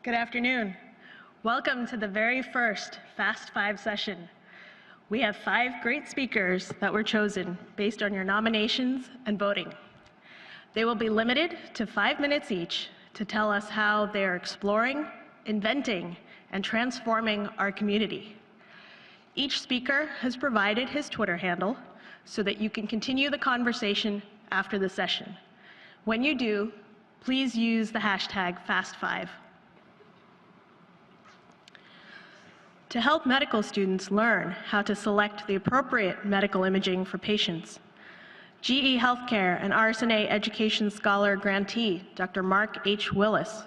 Good afternoon. Welcome to the very first Fast Five session. We have 5 great speakers that were chosen based on your nominations and voting. They will be limited to 5 minutes each to tell us how they are exploring, inventing, and transforming our community. Each speaker has provided his Twitter handle so that you can continue the conversation after the session. When you do, please use the hashtag Fast5. To help medical students learn how to select the appropriate medical imaging for patients, GE Healthcare and RSNA Education Scholar grantee, Dr. Marc H. Willis,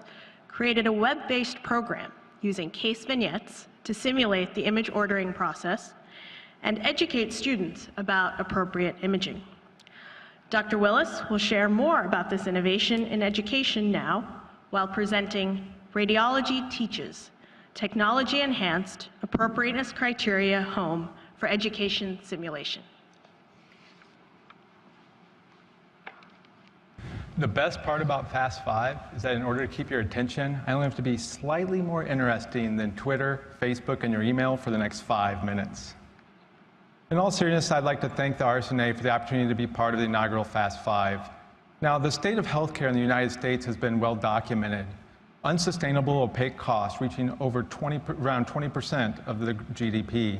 created a web-based program using case vignettes to simulate the image ordering process and educate students about appropriate imaging. Dr. Willis will share more about this innovation in education now while presenting Radiology Teaches, Technology-Enhanced Appropriateness Criteria Home for Education Simulation. The best part about Fast 5 is that in order to keep your attention, I only have to be slightly more interesting than Twitter, Facebook, and your email for the next 5 minutes. In all seriousness, I'd like to thank the RSNA for the opportunity to be part of the inaugural Fast 5. Now, the state of healthcare in the United States has been well documented. Unsustainable, opaque costs reaching over around 20% of the GDP.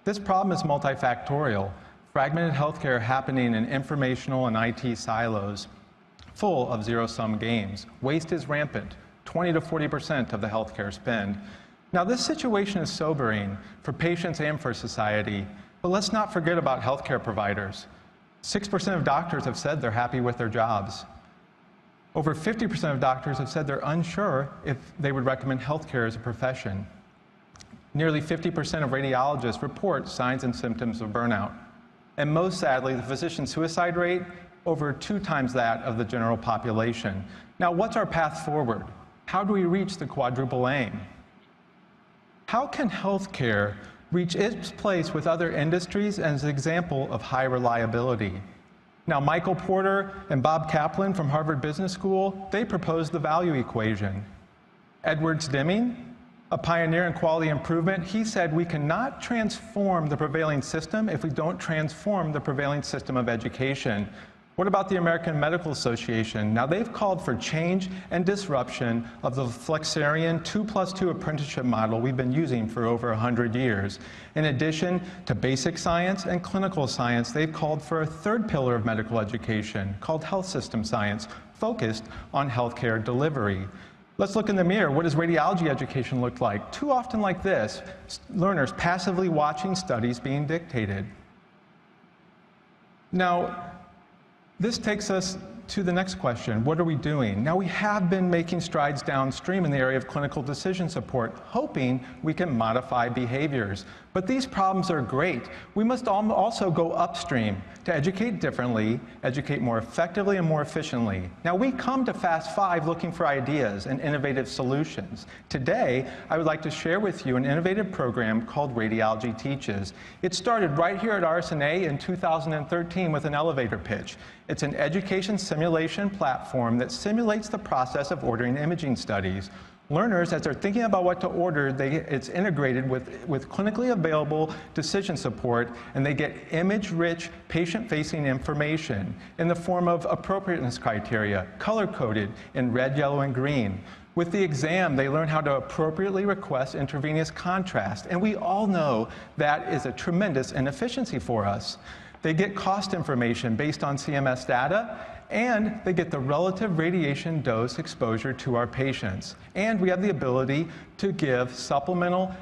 This problem is multifactorial. Fragmented healthcare happening in informational and IT silos, full of zero-sum games. Waste is rampant, 20 to 40% of the healthcare spend. Now, this situation is sobering for patients and for society, but let's not forget about healthcare providers. 6% of doctors have said they're happy with their jobs. Over 50% of doctors have said they're unsure if they would recommend healthcare as a profession. Nearly 50% of radiologists report signs and symptoms of burnout. And most sadly, the physician suicide rate, over 2 times that of the general population. Now, what's our path forward? How do we reach the quadruple aim? How can healthcare reach its place with other industries as an example of high reliability? Now, Michael Porter and Bob Kaplan from Harvard Business School, they proposed the value equation. Edwards Deming, a pioneer in quality improvement, he said we cannot transform the prevailing system if we don't transform the prevailing system of education. What about the American Medical Association? Now, they've called for change and disruption of the Flexarian 2+2 apprenticeship model we've been using for over 100 years. In addition to basic science and clinical science, they've called for a 3rd pillar of medical education called health system science, focused on healthcare delivery. Let's look in the mirror. What does radiology education look like? Too often like this, learners passively watching studies being dictated. Now, this takes us to the next question. What are we doing? Now, we have been making strides downstream in the area of clinical decision support, hoping we can modify behaviors. But these problems are great. We must also go upstream to educate differently, educate more effectively and more efficiently. Now, we come to Fast 5 looking for ideas and innovative solutions. Today, I would like to share with you an innovative program called Radiology Teaches. It started right here at RSNA in 2013 with an elevator pitch. It's an education simulation platform that simulates the process of ordering imaging studies. Learners, as they're thinking about what to order, it's integrated with clinically available decision support, and they get image-rich, patient-facing information in the form of appropriateness criteria, color-coded in red, yellow, and green. With the exam, they learn how to appropriately request intravenous contrast, and we all know that is a tremendous inefficiency for us. They get cost information based on CMS data, and they get the relative radiation dose exposure to our patients. And we have the ability to give supplemental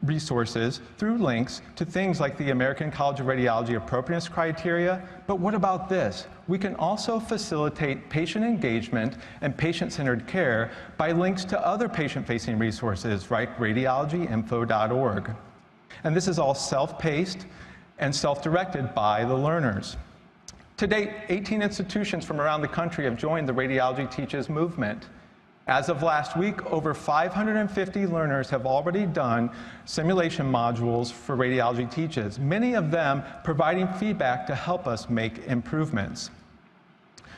resources through links to things like the American College of Radiology appropriateness criteria. But what about this? We can also facilitate patient engagement and patient-centered care by links to other patient-facing resources like radiologyinfo.org. And this is all self-paced and self-directed by the learners. To date, 18 institutions from around the country have joined the Radiology Teaches movement. As of last week, over 550 learners have already done simulation modules for Radiology Teaches, many of them providing feedback to help us make improvements.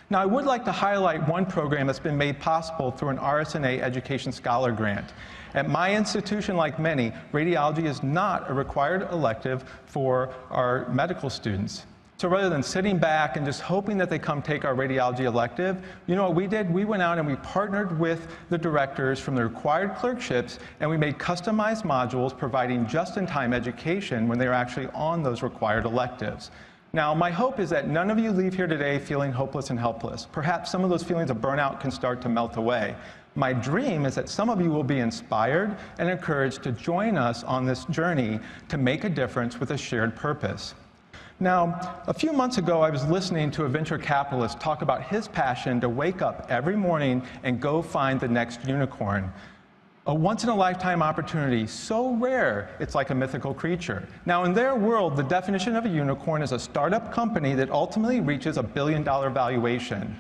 Now, I would like to highlight one program that's been made possible through an RSNA Education Scholar Grant. At my institution, like many, radiology is not a required elective for our medical students. So rather than sitting back and just hoping that they come take our radiology elective, you know what we did? We went out and we partnered with the directors from the required clerkships, and we made customized modules providing just-in-time education when they were actually on those required electives. Now, my hope is that none of you leave here today feeling hopeless and helpless. Perhaps some of those feelings of burnout can start to melt away. My dream is that some of you will be inspired and encouraged to join us on this journey to make a difference with a shared purpose. Now, a few months ago, I was listening to a venture capitalist talk about his passion to wake up every morning and go find the next unicorn. A once-in-a-lifetime opportunity, so rare, it's like a mythical creature. Now, in their world, the definition of a unicorn is a startup company that ultimately reaches $1 billion valuation.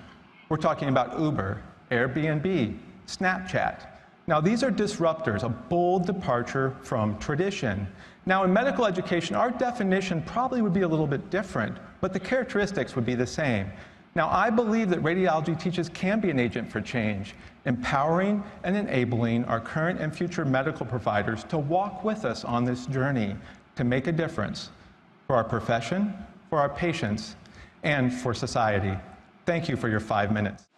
We're talking about Uber, Airbnb, Snapchat. Now, these are disruptors, a bold departure from tradition. Now, in medical education, our definition probably would be a little bit different, but the characteristics would be the same. Now, I believe that Radiology Teaches can be an agent for change, empowering and enabling our current and future medical providers to walk with us on this journey to make a difference for our profession, for our patients, and for society. Thank you for your 5 minutes.